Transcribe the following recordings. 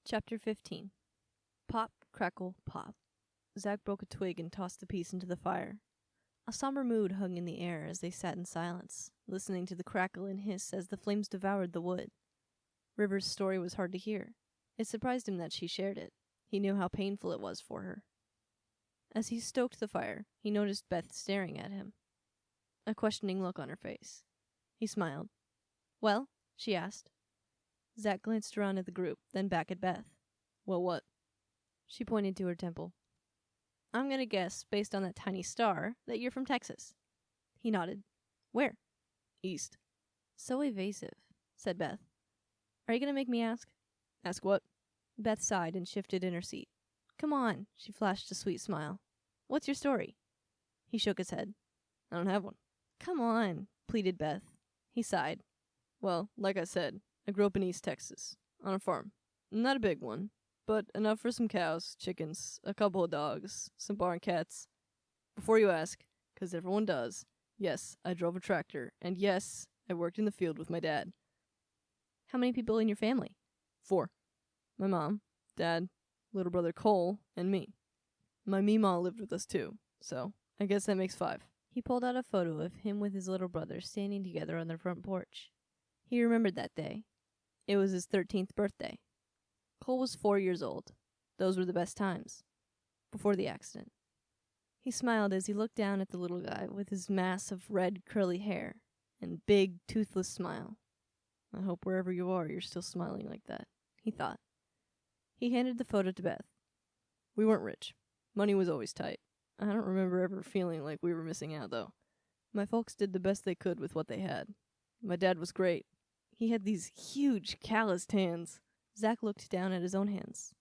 Chapter 15. Pop, crackle, pop. Zach broke a twig and tossed the piece into the fire. A somber mood hung in the air as they sat in silence, listening to the crackle and hiss as the flames devoured the wood. River's story was hard to hear. It surprised him that she shared it. He knew how painful it was for her. As he stoked the fire, he noticed Beth staring at him, a questioning look on her face. He smiled. "Well?" she asked. Zach glanced around at the group, then back at Beth. "Well, what?" She pointed to her temple. "I'm gonna guess, based on that tiny star, that you're from Texas." He nodded. "Where?" "East." "So evasive," said Beth. "Are you gonna make me ask?" "Ask what?" Beth sighed and shifted in her seat. "Come on," she flashed a sweet smile. "What's your story?" He shook his head. "I don't have one." "Come on," pleaded Beth. He sighed. "Well, like I said, I grew up in East Texas, on a farm. Not a big one, but enough for some cows, chickens, a couple of dogs, some barn cats. Before you ask, 'cause everyone does, yes, I drove a tractor, and yes, I worked in the field with my dad." "How many people in your family?" "4. My mom, dad, little brother Cole, and me. My meemaw lived with us too, so I guess that makes 5. He pulled out a photo of him with his little brother standing together on their front porch. He remembered that day. It was his 13th birthday. Cole was 4 years old. Those were the best times. Before the accident. He smiled as he looked down at the little guy with his mass of red curly hair and big, toothless smile. "I hope wherever you are, you're still smiling like that," he thought. He handed the photo to Beth. "We weren't rich. Money was always tight. I don't remember ever feeling like we were missing out, though. My folks did the best they could with what they had. My dad was great. He had these huge, calloused hands." Zach looked down at his own hands.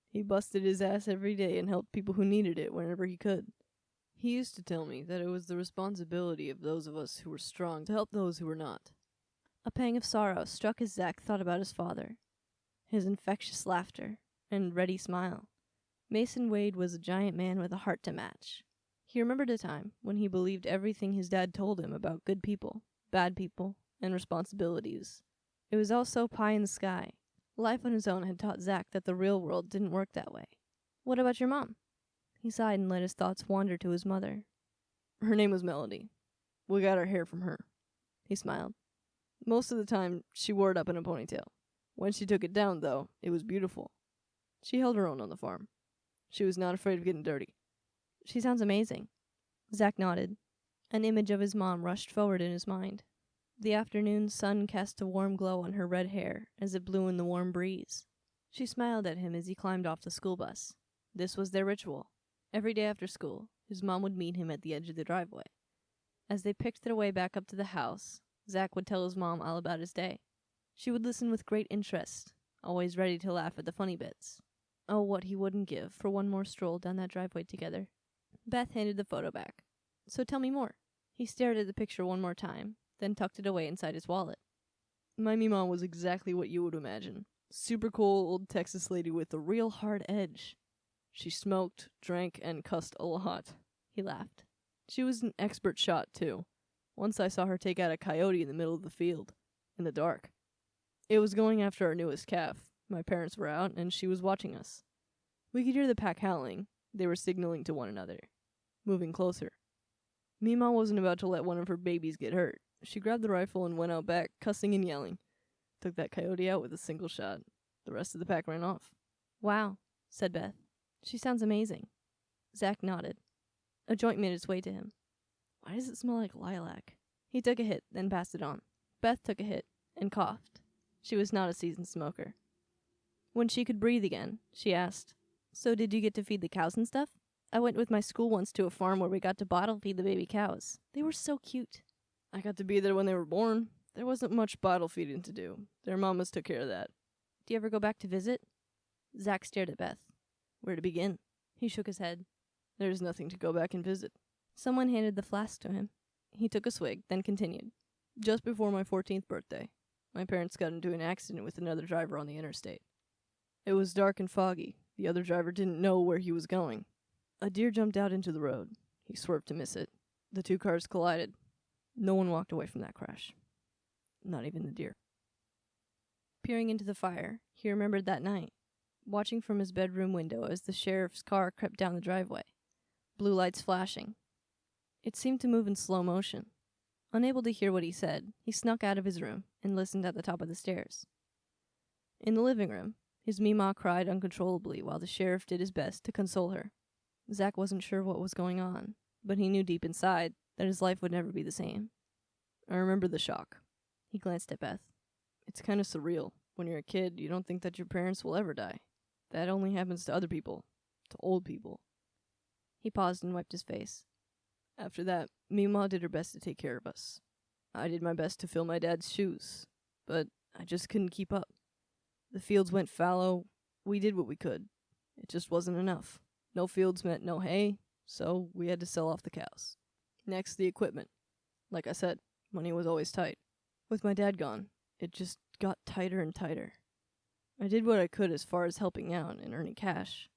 "He busted his ass every day and helped people who needed it whenever he could. He used to tell me that it was the responsibility of those of us who were strong to help those who were not." A pang of sorrow struck as Zach thought about his father, his infectious laughter, and ready smile. Mason Wade was a giant man with a heart to match. He remembered a time when he believed everything his dad told him about good people, bad people, and responsibilities. It was all so pie in the sky. Life on his own had taught Zach that the real world didn't work that way. "What about your mom?" He sighed and let his thoughts wander to his mother. "Her name was Melody. We got our hair from her." He smiled. "Most of the time, she wore it up in a ponytail. When she took it down, though, it was beautiful. She held her own on the farm. She was not afraid of getting dirty." "She sounds amazing." Zach nodded. An image of his mom rushed forward in his mind. The afternoon sun cast a warm glow on her red hair as it blew in the warm breeze. She smiled at him as he climbed off the school bus. This was their ritual. Every day after school, his mom would meet him at the edge of the driveway. As they picked their way back up to the house, Zach would tell his mom all about his day. She would listen with great interest, always ready to laugh at the funny bits. Oh, what he wouldn't give for one more stroll down that driveway together. Beth handed the photo back. "So tell me more." He stared at the picture one more time, then tucked it away inside his wallet. "My meemaw was exactly what you would imagine. Super cool old Texas lady with a real hard edge. She smoked, drank, and cussed a lot." He laughed. "She was an expert shot, too. Once I saw her take out a coyote in the middle of the field, in the dark. It was going after our newest calf. My parents were out, and she was watching us. We could hear the pack howling. They were signaling to one another, moving closer. Meemaw wasn't about to let one of her babies get hurt. She grabbed the rifle and went out back, cussing and yelling. Took that coyote out with a single shot. The rest of the pack ran off." "Wow," said Beth. "She sounds amazing." Zach nodded. A joint made its way to him. "Why does it smell like lilac?" He took a hit, then passed it on. Beth took a hit, and coughed. She was not a seasoned smoker. When she could breathe again, she asked, "So did you get to feed the cows and stuff?" "I went with my school once to a farm where we got to bottle feed the baby cows. They were so cute." "I got to be there when they were born. There wasn't much bottle feeding to do. Their mamas took care of that." "Do you ever go back to visit?" Zach stared at Beth. "Where to begin?" He shook his head. "There's nothing to go back and visit." Someone handed the flask to him. He took a swig, then continued. "Just before my 14th birthday, my parents got into an accident with another driver on the interstate. It was dark and foggy. The other driver didn't know where he was going. A deer jumped out into the road. He swerved to miss it. The 2 cars collided. No one walked away from that crash. Not even the deer." Peering into the fire, he remembered that night. watching from his bedroom window as the sheriff's car crept down the driveway, blue lights flashing. It seemed to move in slow motion. Unable to hear what he said, he snuck out of his room and listened at the top of the stairs. In the living room, his Meemaw cried uncontrollably while the sheriff did his best to console her. Zach wasn't sure what was going on, but he knew deep inside that his life would never be the same. I remember the shock. He glanced at Beth. It's kind of surreal. When you're a kid, you don't think that your parents will ever die. That only happens to other people, to old people. He paused and wiped his face. After that, Meemaw did her best to take care of us. I did my best to fill my dad's shoes, but I just couldn't keep up. The fields went fallow. We did what we could. It just wasn't enough. No fields meant no hay, so we had to sell off the cows. Next, the equipment. Like I said, money was always tight. With my dad gone, it just got tighter and tighter. I did what I could as far as helping out and earning cash.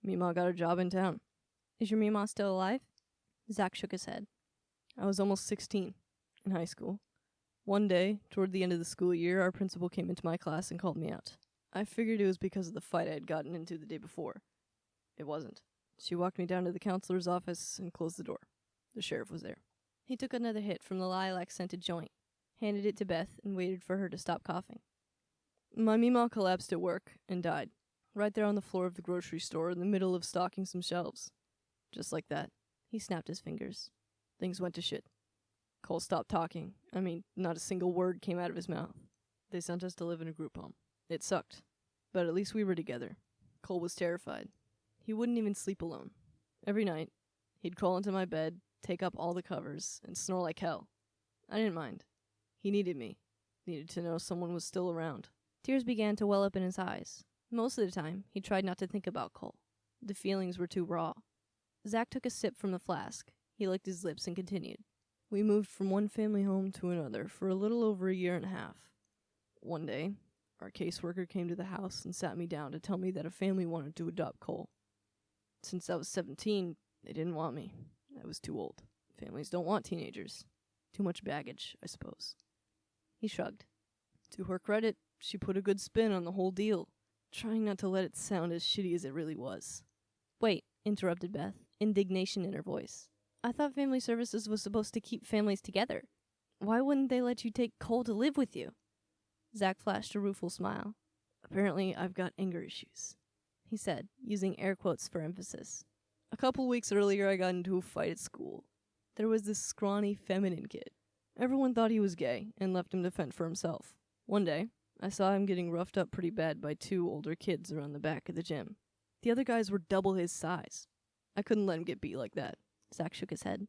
Meemaw got a job in town. Is your Meemaw still alive? Zach shook his head. I was almost 16, in high school. One day, toward the end of the school year, our principal came into my class and called me out. I figured it was because of the fight I had gotten into the day before. It wasn't. She walked me down to the counselor's office and closed the door. The sheriff was there. He took another hit from the lilac-scented joint, handed it to Beth, and waited for her to stop coughing. My Meemaw collapsed at work and died, right there on the floor of the grocery store in the middle of stocking some shelves. Just like that. He snapped his fingers. Things went to shit. Cole stopped talking. I mean, not a single word came out of his mouth. They sent us to live in a group home. It sucked, but at least we were together. Cole was terrified. He wouldn't even sleep alone. Every night, he'd crawl into my bed, take up all the covers, and snore like hell. I didn't mind. He needed me. Needed to know someone was still around. Tears began to well up in his eyes. Most of the time, he tried not to think about Cole. The feelings were too raw. Zach took a sip from the flask. He licked his lips and continued. We moved from one family home to another for a little over a year and a half. One day, our caseworker came to the house and sat me down to tell me that a family wanted to adopt Cole. Since I was 17, they didn't want me. I was too old. Families don't want teenagers. Too much baggage, I suppose. He shrugged. To her credit, she put a good spin on the whole deal, trying not to let it sound as shitty as it really was. Wait, interrupted Beth, indignation in her voice. I thought family services was supposed to keep families together. Why wouldn't they let you take Cole to live with you? Zach flashed a rueful smile. Apparently, I've got anger issues, he said, using air quotes for emphasis. A couple weeks earlier, I got into a fight at school. There was this scrawny, feminine kid. Everyone thought he was gay and left him to fend for himself. One day, I saw him getting roughed up pretty bad by two older kids around the back of the gym. The other guys were double his size. I couldn't let him get beat like that. Zach shook his head.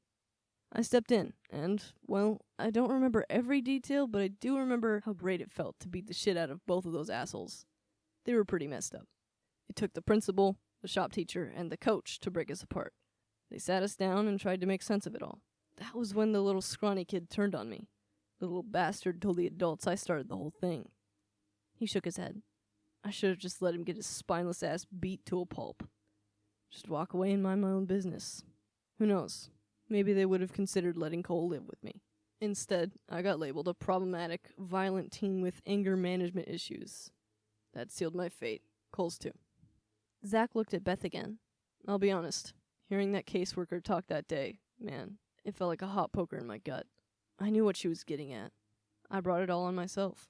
I stepped in, and, well, I don't remember every detail, but I do remember how great it felt to beat the shit out of both of those assholes. They were pretty messed up. It took the principal, the shop teacher, and the coach to break us apart. They sat us down and tried to make sense of it all. That was when the little scrawny kid turned on me. The little bastard told the adults I started the whole thing. He shook his head. I should have just let him get his spineless ass beat to a pulp. Just walk away and mind my own business. Who knows? Maybe they would have considered letting Cole live with me. Instead, I got labeled a problematic, violent teen with anger management issues. That sealed my fate. Cole's too. Zach looked at Beth again. I'll be honest. Hearing that caseworker talk that day, man, it felt like a hot poker in my gut. I knew what she was getting at. I brought it all on myself.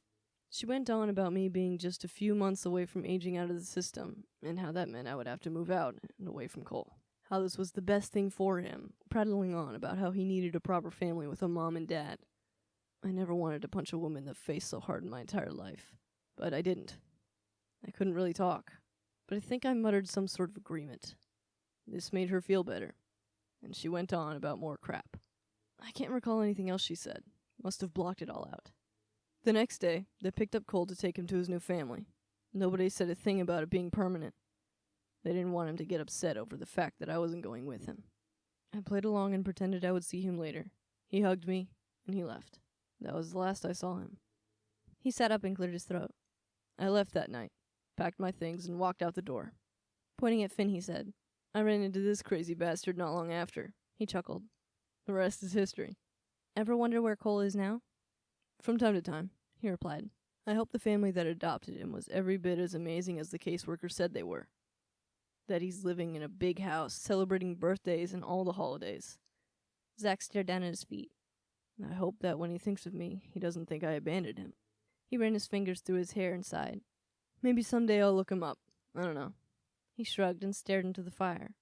She went on about me being just a few months away from aging out of the system, and how that meant I would have to move out and away from Cole. How this was the best thing for him, prattling on about how he needed a proper family with a mom and dad. I never wanted to punch a woman in the face so hard in my entire life, but I didn't. I couldn't really talk, but I think I muttered some sort of agreement. This made her feel better, and she went on about more crap. I can't recall anything else she said. Must have blocked it all out. The next day, they picked up Cole to take him to his new family. Nobody said a thing about it being permanent. They didn't want him to get upset over the fact that I wasn't going with him. I played along and pretended I would see him later. He hugged me, and he left. That was the last I saw him. He sat up and cleared his throat. I left that night, packed my things, and walked out the door. Pointing at Finn, he said, I ran into this crazy bastard not long after. He chuckled. The rest is history. Ever wonder where Cole is now? From time to time, he replied. I hope the family that adopted him was every bit as amazing as the caseworker said they were. That he's living in a big house, celebrating birthdays and all the holidays. Zach stared down at his feet. I hope that when he thinks of me, he doesn't think I abandoned him. He ran his fingers through his hair and sighed. Maybe someday I'll look him up. I don't know. He shrugged and stared into the fire.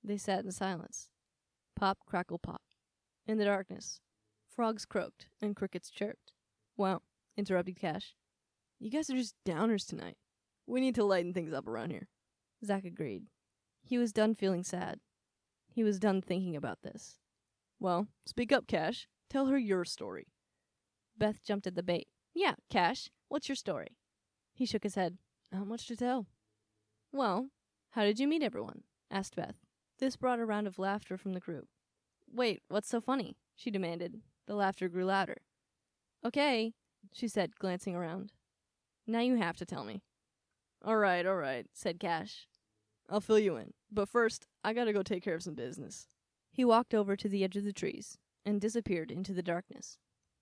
They sat in silence. Pop, crackle, pop. In the darkness, frogs croaked and crickets chirped. Wow, interrupted Cash. You guys are just downers tonight. We need to lighten things up around here. Zach agreed. He was done feeling sad. He was done thinking about this. Well, speak up, Cash. Tell her your story. Beth jumped at the bait. Yeah, Cash, what's your story? He shook his head. Not much to tell. Well, how did you meet everyone? Asked Beth. This brought a round of laughter from the group. Wait, what's so funny? She demanded. The laughter grew louder. Okay, she said, glancing around. Now you have to tell me. All right, said Cash. I'll fill you in. But first, I gotta go take care of some business. He walked over to the edge of the trees and disappeared into the darkness.